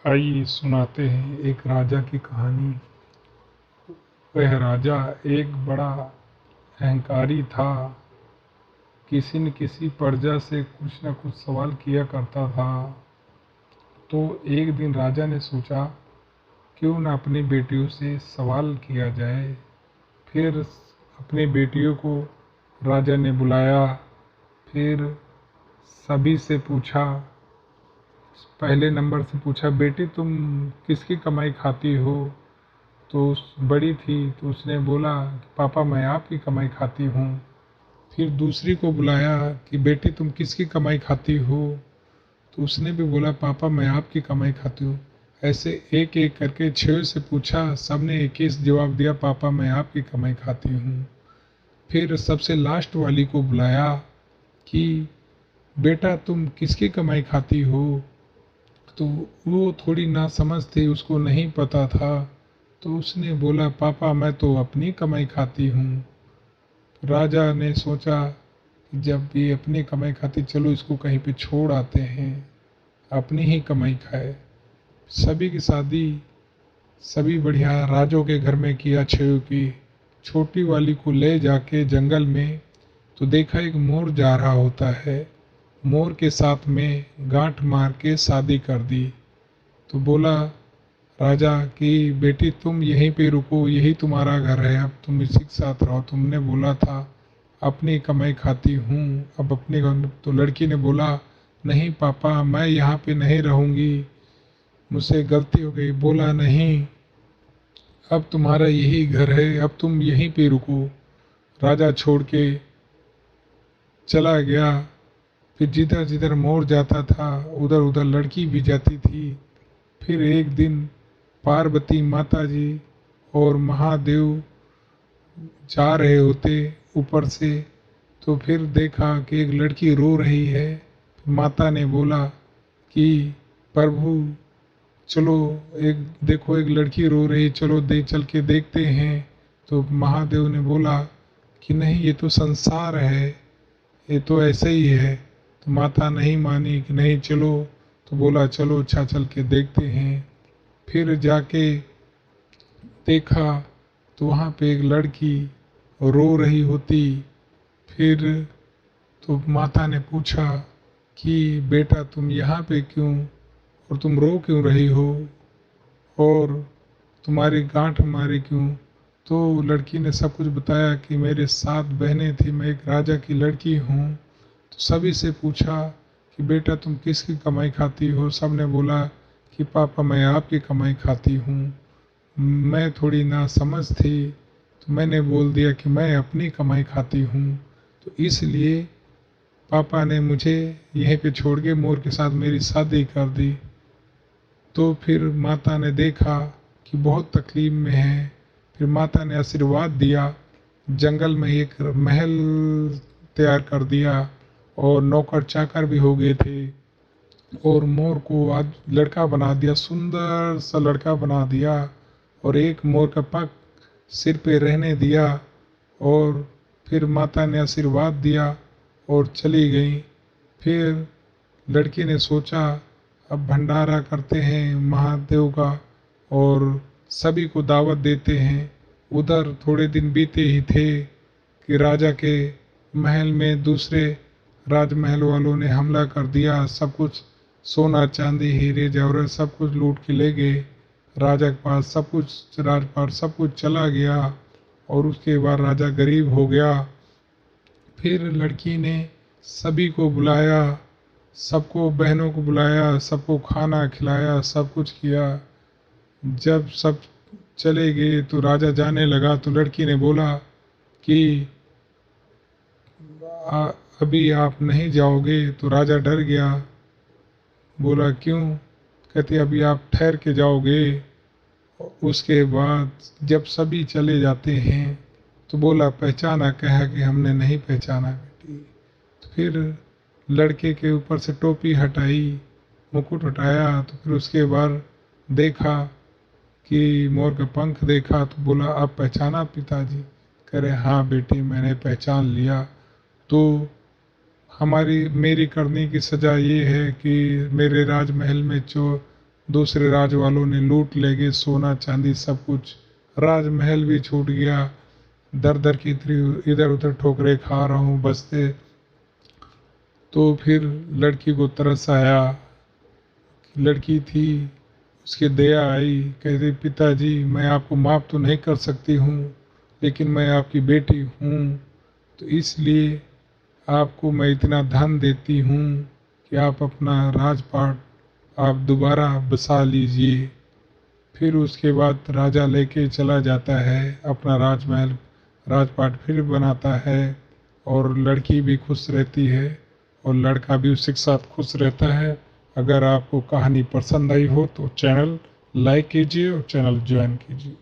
आइए सुनाते हैं एक राजा की कहानी। वह राजा एक बड़ा अहंकारी था। किसी न किसी प्रजा से कुछ न कुछ सवाल किया करता था। तो एक दिन राजा ने सोचा क्यों न अपनी बेटियों से सवाल किया जाए। फिर अपनी बेटियों को राजा ने बुलाया। फिर सभी से पूछा, पहले नंबर से पूछा, बेटी तुम किसकी कमाई खाती हो? तो बड़ी थी तो उसने बोला कि पापा मैं आपकी कमाई खाती हूँ। फिर दूसरी को बुलाया कि बेटी तुम किसकी कमाई खाती हो? तो उसने भी बोला पापा मैं आपकी कमाई खाती हूँ। ऐसे एक एक करके 6 से पूछा, सबने एक ही जवाब दिया, पापा मैं आपकी कमाई खाती हूँ। फिर सबसे लास्ट वाली को बुलाया कि बेटा तुम किसकी कमाई खाती हो? तो वो थोड़ी नासमझ थी, उसको नहीं पता था। तो उसने बोला पापा मैं तो अपनी कमाई खाती हूँ। राजा ने सोचा कि जब ये अपनी कमाई खाती, चलो इसको कहीं पे छोड़ आते हैं, अपनी ही कमाई खाए। सभी की शादी सभी बढ़िया राजों के घर में किया छेव की। छोटी वाली को ले जाके जंगल में तो देखा एक मोर जा रहा होता है। मोर के साथ में गांठ मार के शादी कर दी। तो बोला राजा कि बेटी तुम यहीं पे रुको, यही तुम्हारा घर है, अब तुम इसी के साथ रहो, तुमने बोला था अपनी कमाई खाती हूँ, अब अपने घर। तो लड़की ने बोला नहीं पापा मैं यहाँ पे नहीं रहूँगी, मुझसे गलती हो गई। बोला नहीं, अब तुम्हारा यही घर है, अब तुम यहीं पे रुको। राजा छोड़ के चला गया। फिर जिधर जिधर मोर जाता था उधर उधर लड़की भी जाती थी। फिर एक दिन पार्वती माता जी और महादेव जा रहे होते ऊपर से। तो फिर देखा कि एक लड़की रो रही है। माता ने बोला कि प्रभु चलो, एक देखो एक लड़की रो रही, चलो चल के देखते हैं। तो महादेव ने बोला कि नहीं ये तो संसार है, ये तो ऐसे ही है। तो माता नहीं मानी कि नहीं चलो। तो बोला चलो अच्छा चल के देखते हैं। फिर जाके देखा तो वहाँ पे एक लड़की रो रही होती। फिर तो माता ने पूछा कि बेटा तुम यहाँ पे क्यों, और तुम रो क्यों रही हो, और तुम्हारी गांठ मारी क्यों? तो लड़की ने सब कुछ बताया कि मेरे 7 बहनें थी, मैं एक राजा की लड़की हूँ। तो सभी से पूछा कि बेटा तुम किसकी कमाई खाती हो? सब ने बोला कि पापा मैं आपकी कमाई खाती हूँ। मैं थोड़ी नासमझ थी तो मैंने बोल दिया कि मैं अपनी कमाई खाती हूँ, तो इसलिए पापा ने मुझे यहीं पे छोड़ के मोर के साथ मेरी शादी कर दी। तो फिर माता ने देखा कि बहुत तकलीफ में है। फिर माता ने आशीर्वाद दिया, जंगल में एक महल तैयार कर दिया और नौकर चाकर भी हो गए थे। और मोर को आज लड़का बना दिया, सुंदर सा लड़का बना दिया। और एक मोर का पंख सिर पे रहने दिया। और फिर माता ने आशीर्वाद दिया और चली गई। फिर लड़की ने सोचा अब भंडारा करते हैं महादेव का और सभी को दावत देते हैं। उधर थोड़े दिन बीते ही थे कि राजा के महल में दूसरे राजमहल वालों ने हमला कर दिया। सब कुछ सोना चांदी हीरे जवाहरात सब कुछ लूट के ले गए। राजा के पास सब कुछ, राजपाट सब कुछ चला गया और उसके बाद राजा गरीब हो गया। फिर लड़की ने सभी को बुलाया, सबको बहनों को बुलाया, सबको खाना खिलाया, सब कुछ किया। जब सब चले गए तो राजा जाने लगा तो लड़की ने बोला कि अभी आप नहीं जाओगे। तो राजा डर गया, बोला क्यों? कहते अभी आप ठहर के जाओगे। उसके बाद जब सभी चले जाते हैं तो बोला पहचाना? कहा कि हमने नहीं पहचाना बेटी। तो फिर लड़के के ऊपर से टोपी हटाई, मुकुट हटाया। तो फिर उसके बाद देखा कि मोर का पंख देखा तो बोला आप पहचाना पिताजी? कह रहे हाँ बेटी मैंने पहचान लिया। तो हमारी मेरी करने की सज़ा ये है कि मेरे राजमहल में दूसरे राज वालों ने लूट ले गए सोना चांदी सब कुछ, राजमहल भी छूट गया। दर दर की इधर उधर ठोकरे खा रहा हूँ बसते। तो फिर लड़की को तरस आया, लड़की थी, उसकी दया आई, कहती पिताजी मैं आपको माफ़ तो नहीं कर सकती हूँ लेकिन मैं आपकी बेटी हूँ, तो इसलिए आपको मैं इतना धन देती हूँ कि आप अपना राजपाट आप दोबारा बसा लीजिए। फिर उसके बाद राजा लेके चला जाता है, अपना राजमहल राजपाट फिर बनाता है और लड़की भी खुश रहती है और लड़का भी उसके साथ खुश रहता है। अगर आपको कहानी पसंद आई हो तो चैनल लाइक कीजिए और चैनल ज्वाइन कीजिए।